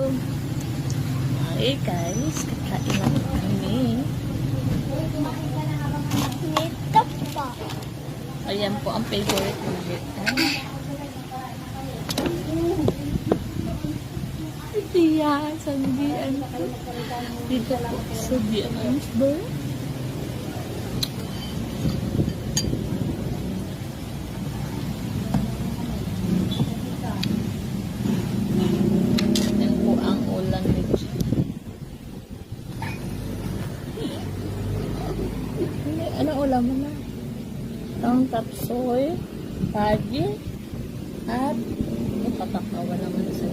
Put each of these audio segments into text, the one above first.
Hi guys, kakain na kami. Nito pa. Ayan po ang favorite ulit. Diyan, sandian po. Dito po sa Diyan's Bar. Yan po ang ulam nito. Ano ulam mo na? Ang tapsoy, pagi, at patakawa naman sa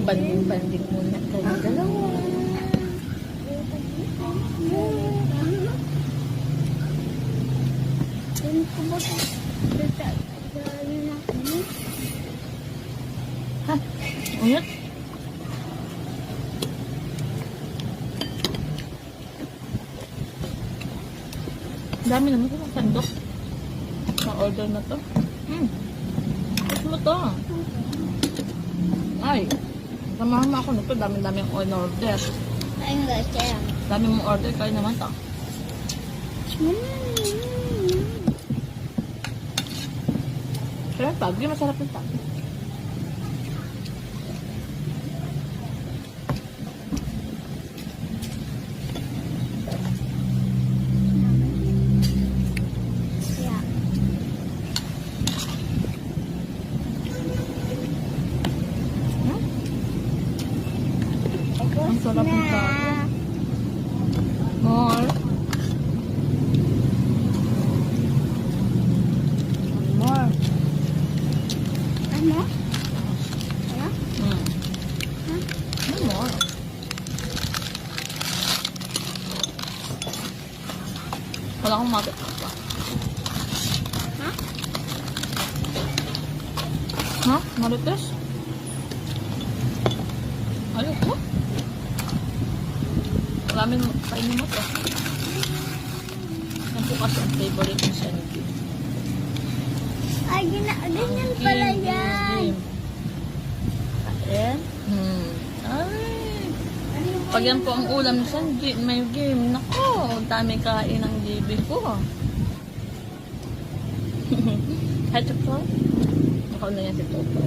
banding-banding muna kayo dalawa. Ha? Ulit? Dami naman ito ng sandok. Na-order na to. Gusto mo to? Ay, samahan mo ako nito. Dami-dami ang on-order. Ayun guys, kaya. Dami mong order. Kaya naman to. Kaya pagi, masarap ito. Yeah. Ang sarap nito. More. More. Ano? Ano? More. Wala akong mabit pa. Ha? Ha? Marites? Ayoko. Maraming kainin mo to. Yan po kasi ang favorite ni Sandy. Ay, ganyan pala yan. Kain. Ay. Pag yan po ang ulam ni Sandy, may game. Nako, dami kain ng GB ko. Hecho po. Nakauna yan si Toto.